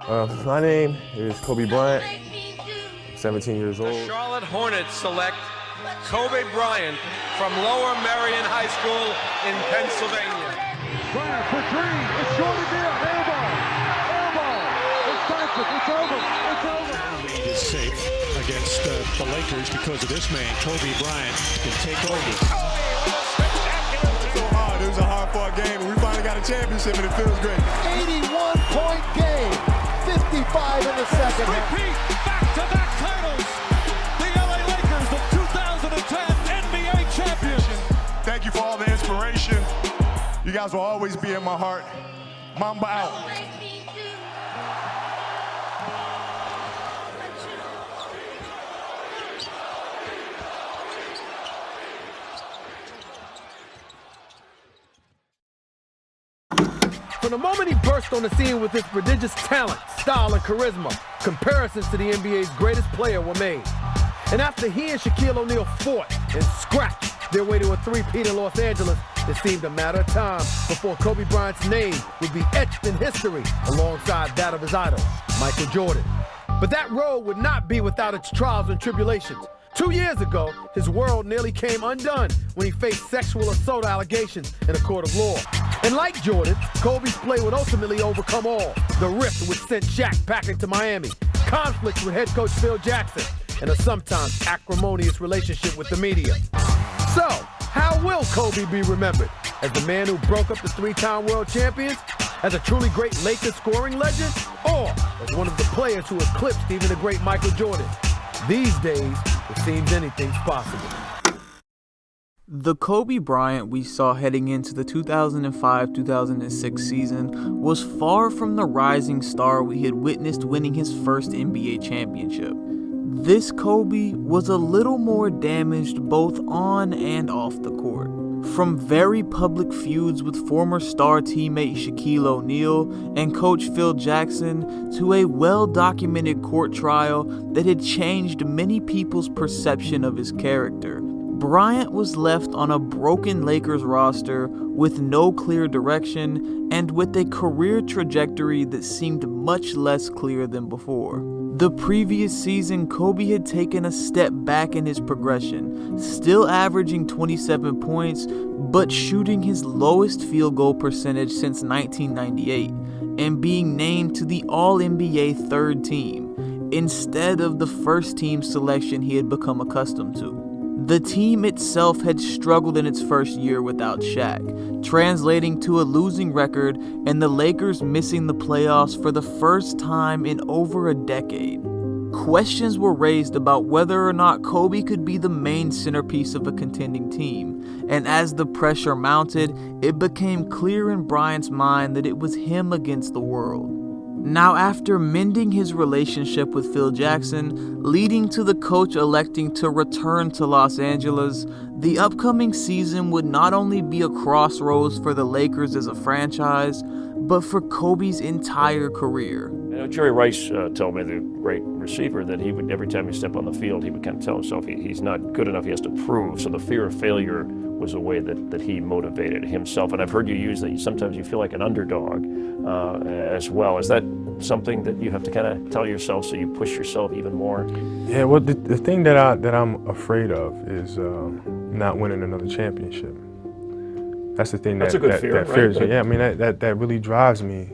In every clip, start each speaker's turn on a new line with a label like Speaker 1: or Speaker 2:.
Speaker 1: My name is Kobe Bryant, 17 years old.
Speaker 2: The Charlotte Hornets select Kobe Bryant from Lower Merion High School in Pennsylvania.
Speaker 3: Bryant for three, it's short again, air ball, it's Tyson, it's over.
Speaker 4: Lead is safe against the Lakers because of this man, Kobe Bryant, can take over.
Speaker 5: So hard, it was a hard-fought game, and we finally got a championship, and it feels great.
Speaker 3: 81-point game, 55 in the second half.
Speaker 4: Repeat back-to-back titles. The LA Lakers, the 2010 NBA champions.
Speaker 5: Thank you for all the inspiration. You guys will always be in my heart. Mamba out.
Speaker 6: From the moment he burst on the scene with his prodigious talent, style, and charisma, comparisons to the NBA's greatest player were made. And after he and Shaquille O'Neal fought and scratched their way to a three-peat in Los Angeles, it seemed a matter of time before Kobe Bryant's name would be etched in history alongside that of his idol, Michael Jordan. But that road would not be without its trials and tribulations. 2 years ago, his world nearly came undone when he faced sexual assault allegations in a court of law. And like Jordan, Kobe's play would ultimately overcome all. The rift which sent Shaq packing to Miami, conflicts with head coach Phil Jackson, and a sometimes acrimonious relationship with the media. So, how will Kobe be remembered? As the man who broke up the three-time world champions? As a truly great Lakers scoring legend? Or as one of the players who eclipsed even the great Michael Jordan? These days, it seems anything's possible.
Speaker 7: The Kobe Bryant we saw heading into the 2005-2006 season was far from the rising star we had witnessed winning his first NBA championship. This Kobe was a little more damaged both on and off the court. From very public feuds with former star teammate Shaquille O'Neal and coach Phil Jackson to a well-documented court trial that had changed many people's perception of his character. Bryant was left on a broken Lakers roster with no clear direction and with a career trajectory that seemed much less clear than before. The previous season, Kobe had taken a step back in his progression, still averaging 27 points, but shooting his lowest field goal percentage since 1998, and being named to the All-NBA third team, instead of the first team selection he had become accustomed to. The team itself had struggled in its first year without Shaq, translating to a losing record and the Lakers missing the playoffs for the first time in over a decade. Questions were raised about whether or not Kobe could be the main centerpiece of a contending team, and as the pressure mounted, it became clear in Bryant's mind that it was him against the world. Now, after mending his relationship with Phil Jackson, leading to the coach electing to return to Los Angeles, the upcoming season would not only be a crossroads for the Lakers as a franchise, but for Kobe's entire career.
Speaker 8: You know, Jerry Rice told me, the great receiver, that he would, every time he stepped on the field, he would kind of tell himself he's not good enough, he has to prove. So the fear of failure was a way that he motivated himself. And I've heard you use that sometimes you feel like an underdog as well. Is that something that you have to kind of tell yourself so you push yourself even more?
Speaker 1: Yeah, well, the thing that I'm afraid of is not winning another championship. That's the thing
Speaker 8: That's a good fear,
Speaker 1: that fears
Speaker 8: right?
Speaker 1: me. Yeah, I mean, that really drives me.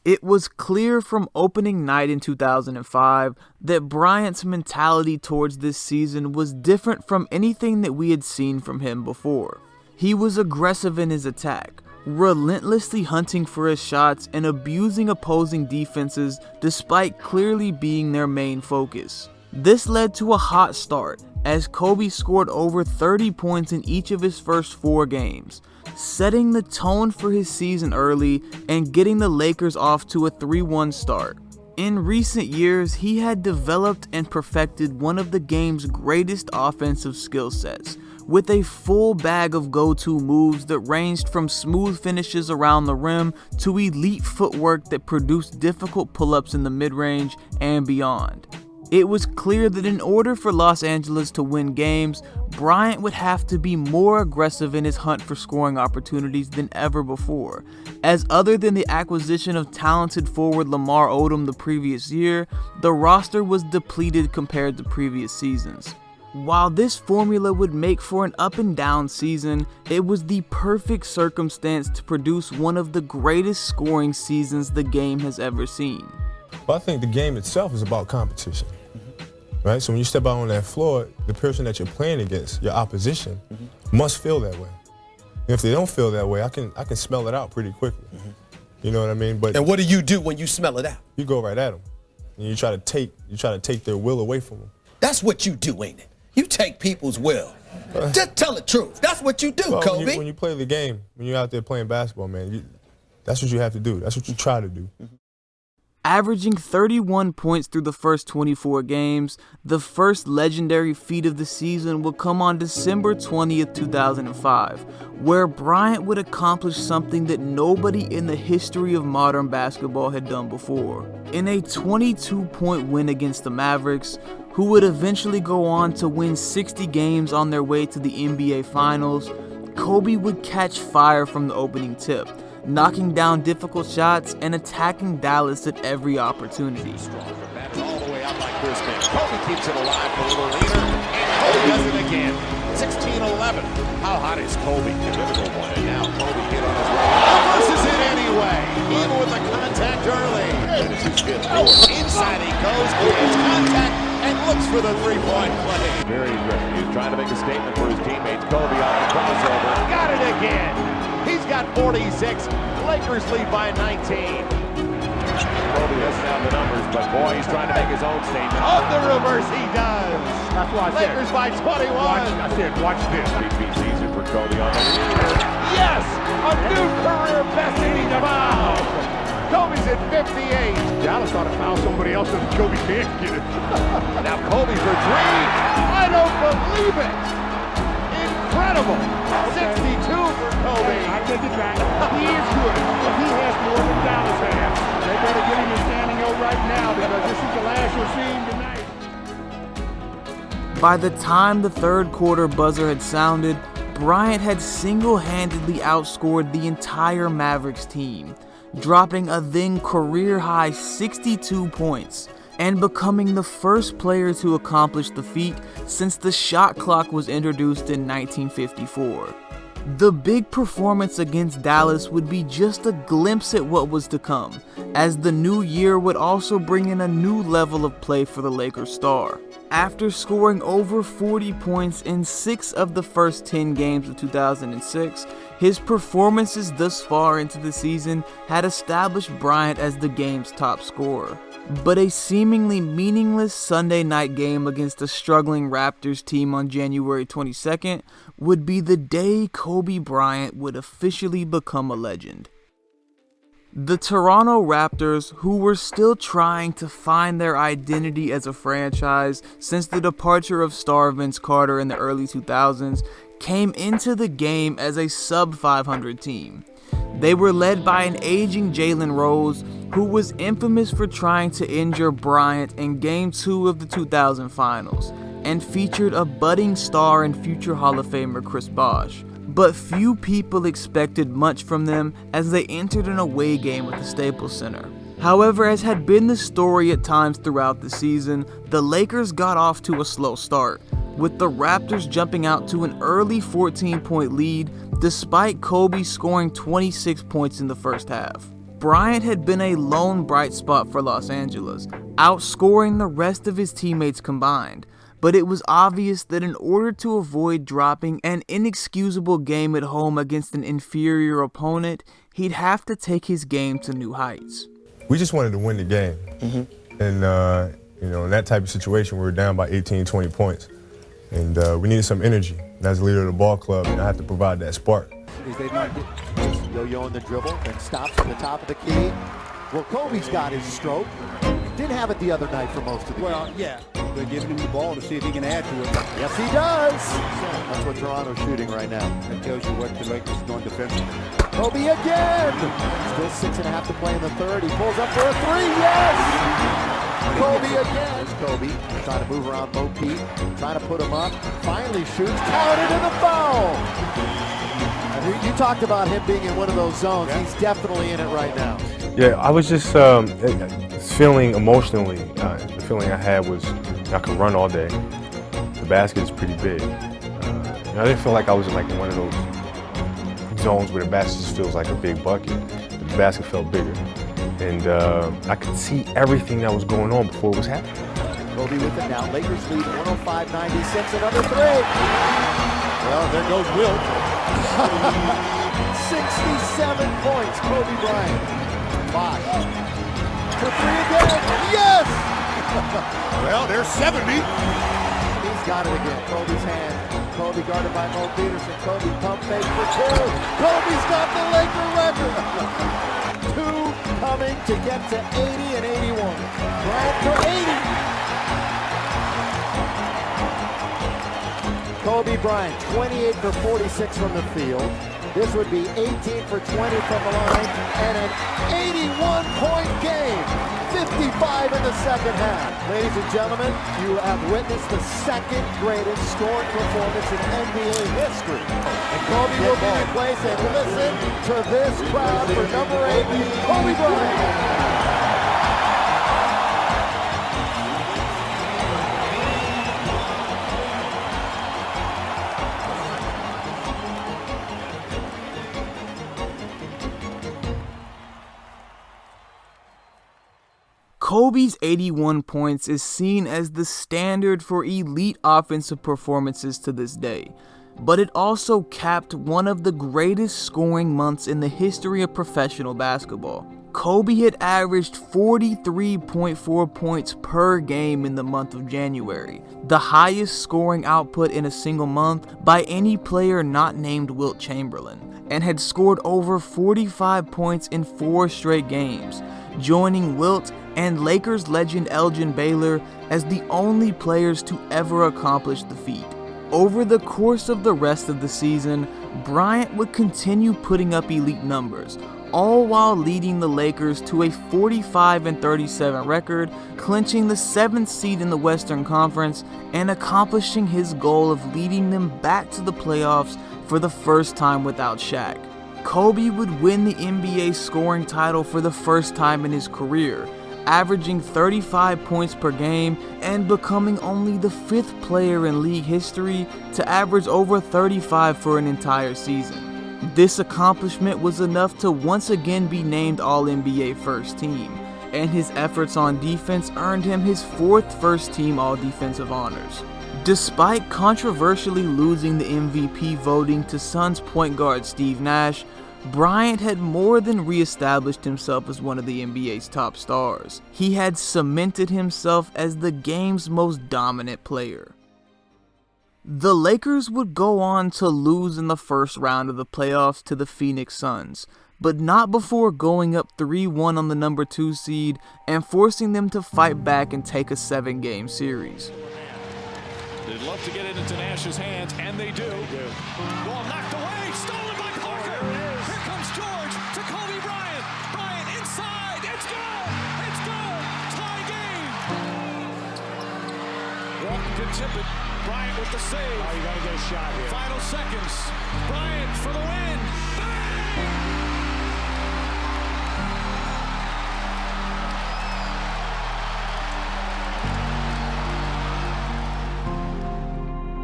Speaker 7: It was clear from opening night in 2005 that Bryant's mentality towards this season was different from anything that we had seen from him before. He was aggressive in his attack, relentlessly hunting for his shots and abusing opposing defenses despite clearly being their main focus. This led to a hot start, as Kobe scored over 30 points in each of his first 4 games, setting the tone for his season early and getting the Lakers off to a 3-1 start. In recent years, he had developed and perfected one of the game's greatest offensive skill sets, with a full bag of go-to moves that ranged from smooth finishes around the rim to elite footwork that produced difficult pull-ups in the mid-range and beyond. It was clear that in order for Los Angeles to win games, Bryant would have to be more aggressive in his hunt for scoring opportunities than ever before, as other than the acquisition of talented forward Lamar Odom the previous year, the roster was depleted compared to previous seasons. While this formula would make for an up and down season, it was the perfect circumstance to produce one of the greatest scoring seasons the game has ever seen.
Speaker 1: Well, I think the game itself is about competition, right? So when you step out on that floor, the person that you're playing against, your opposition, must feel that way. And if they don't feel that way, I can smell it out pretty quickly. You know what I mean? But
Speaker 9: and what do you do when you smell it out?
Speaker 1: You go right at them, and you try to take their will away from them.
Speaker 9: That's what you do, ain't it? You take people's will. Just tell the truth. That's what you do,
Speaker 1: well,
Speaker 9: Kobe.
Speaker 1: When you play the game, when you're out there playing basketball, man, that's what you have to do. That's what you try to do.
Speaker 7: Averaging 31 points through the first 24 games, the first legendary feat of the season would come on December 20th, 2005, where Bryant would accomplish something that nobody in the history of modern basketball had done before. In a 22-point win against the Mavericks, who would eventually go on to win 60 games on their way to the NBA Finals, Kobe would catch fire from the opening tip, knocking down difficult shots and attacking Dallas at every opportunity.
Speaker 10: That's all the way out like this man. Kobe keeps it alive for a little leader, and Kobe does it again. 16-11. How hot is Kobe? Pivotal one, and now Kobe hit on his way. Versus it anyway, even with the contact early. Inside he goes, gets contact, and looks for the three-point play. Very aggressive. He's trying to make a statement for his teammates. Kobe on the crossover. Got it again. He's got 46. Lakers lead by 19. Kobe doesn't have the numbers, but boy, he's trying to make his own statement. On the reverse, he does. That's why I said. Lakers by 21. I said, watch this. Repeat season for Kobe on the leader. Yes, a new career best in the foul. Kobe's at 58. Dallas ought to foul somebody else and Kobe can't get it. Now Kobe for three. I don't believe it. Incredible. 62 for Kobe. I take it back. He is good, but he has more than Dallas has. They better get him a standing O right now because this is the last you'll see him tonight.
Speaker 7: By the time the third quarter buzzer had sounded, Bryant had single-handedly outscored the entire Mavericks team, dropping a then career-high 62 points and becoming the first player to accomplish the feat since the shot clock was introduced in 1954. The big performance against Dallas would be just a glimpse at what was to come, as the new year would also bring in a new level of play for the Lakers star. After scoring over 40 points in 6 of the first 10 games of 2006, his performances thus far into the season had established Bryant as the game's top scorer. But a seemingly meaningless Sunday night game against a struggling Raptors team on January 22nd would be the day Kobe Bryant would officially become a legend. The Toronto Raptors, who were still trying to find their identity as a franchise since the departure of star Vince Carter in the early 2000s, came into the game as a sub-500 team. They were led by an aging Jalen Rose, who was infamous for trying to injure Bryant in Game 2 of the 2000 Finals, and featured a budding star and future Hall of Famer Chris Bosh. But few people expected much from them as they entered an away game at the Staples Center. However, as had been the story at times throughout the season, the Lakers got off to a slow start, with the Raptors jumping out to an early 14-point lead despite Kobe scoring 26 points in the first half. Bryant had been a lone bright spot for Los Angeles, outscoring the rest of his teammates combined, but it was obvious that in order to avoid dropping an inexcusable game at home against an inferior opponent, he'd have to take his game to new heights.
Speaker 1: We just wanted to win the game. And, in that type of situation, we were down by 18, 20 points. And we needed some energy. And as the leader of the ball club, I have to provide that spark.
Speaker 11: They might get yo-yo in the dribble and stops at the top of the key. Well, Kobe's got his stroke. Didn't have it the other night for most of the game.
Speaker 10: Yeah.
Speaker 11: they're giving him the ball to see if he can add to it.
Speaker 10: Yes, he does. That's what Toronto's shooting right now.
Speaker 11: That tells you what the Lakers are doing defensively.
Speaker 10: Kobe again. Still 6.5 to play in the third. He pulls up for a three. Yes. Kobe again. There's Kobe trying to move around Mo Pete, trying to put him up. Finally shoots. Counted in the foul. And you talked about him being in one of those zones. He's definitely in it right now.
Speaker 1: Yeah, I was just feeling emotionally. The feeling I had was I could run all day. The basket is pretty big. I didn't feel like I was in like one of those zones where the basket just feels like a big bucket. The basket felt bigger. And I could see everything that was going on before it was happening.
Speaker 10: Kobe with it now. Lakers lead 105-96. Another three. Well, there goes Wilt. 67 points, Kobe Bryant. Bosh. For three again. Yes!
Speaker 5: Well, there's 70.
Speaker 10: He's got it again. Kobe's hand. Kobe guarded by Mo Peterson. Kobe pump fake for two. Kobe's got the Laker record. Two coming to get to 80 and 81. Bryant for 80. Kobe Bryant, 28 for 46 from the field. This would be 18 for 20 from the line and an 81-point game. 55 in the second half. Ladies and gentlemen, you have witnessed the second greatest scoring performance in NBA history. And Kobe will be replaced, and listen to this crowd for number 8, Kobe Bryant.
Speaker 7: Kobe's 81 points is seen as the standard for elite offensive performances to this day, but it also capped one of the greatest scoring months in the history of professional basketball. Kobe had averaged 43.4 points per game in the month of January, the highest scoring output in a single month by any player not named Wilt Chamberlain, and had scored over 45 points in 4 straight games, joining Wilt and Lakers legend Elgin Baylor as the only players to ever accomplish the feat. Over the course of the rest of the season, Bryant would continue putting up elite numbers, all while leading the Lakers to a 45-37 record, clinching the 7th seed in the Western Conference, and accomplishing his goal of leading them back to the playoffs for the first time without Shaq. Kobe would win the NBA scoring title for the first time in his career, averaging 35 points per game and becoming only the 5th player in league history to average over 35 for an entire season. This accomplishment was enough to once again be named All-NBA First Team, and his efforts on defense earned him his 4th First Team All-Defensive honors. Despite controversially losing the MVP voting to Suns point guard Steve Nash, Bryant had more than re-established himself as one of the NBA's top stars. He had cemented himself as the game's most dominant player. The Lakers would go on to lose in the first round of the playoffs to the Phoenix Suns, but not before going up 3-1 on the number 2 seed and forcing them to fight back and take a 7-game series.
Speaker 4: They'd love to get it into Nash's hands, and they do. Ball knocked away, stolen by Parker. Here comes George to Kobe Bryant. Bryant inside, it's good, it's good, tie game. Walton could tip it. Bryant with the save. Oh, you gotta get a shot here. Final seconds. Bryant for the win. Bang!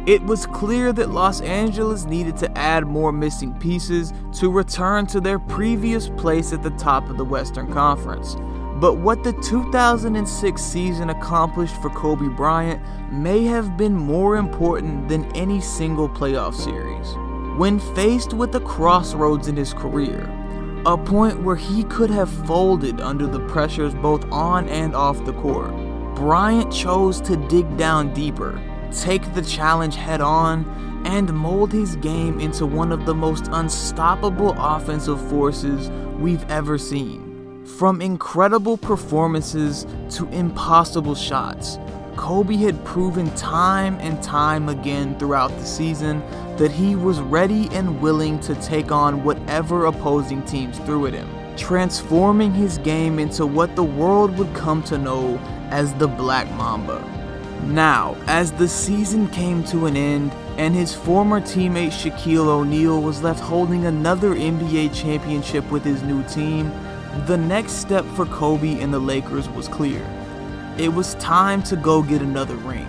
Speaker 7: It was clear that Los Angeles needed to add more missing pieces to return to their previous place at the top of the Western Conference. But what the 2006 season accomplished for Kobe Bryant may have been more important than any single playoff series. When faced with a crossroads in his career, a point where he could have folded under the pressures both on and off the court, Bryant chose to dig down deeper, take the challenge head on, and mold his game into one of the most unstoppable offensive forces we've ever seen. From incredible performances to impossible shots, Kobe had proven time and time again throughout the season that he was ready and willing to take on whatever opposing teams threw at him, transforming his game into what the world would come to know as the Black Mamba. Now, as the season came to an end and his former teammate Shaquille O'Neal was left holding another NBA championship with his new team, the next step for Kobe and the Lakers was clear. It was time to go get another ring,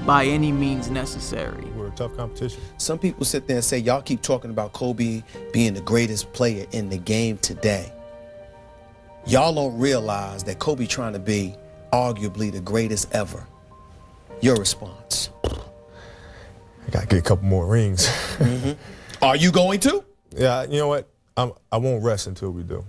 Speaker 7: by any means necessary.
Speaker 1: We're a tough competition.
Speaker 9: Some people sit there and say, y'all keep talking about Kobe being the greatest player in the game today. Y'all don't realize that Kobe trying to be arguably the greatest ever. Your response?
Speaker 1: I gotta get a couple more rings.
Speaker 9: Are you going to?
Speaker 1: Yeah, you know what? I won't rest until we do.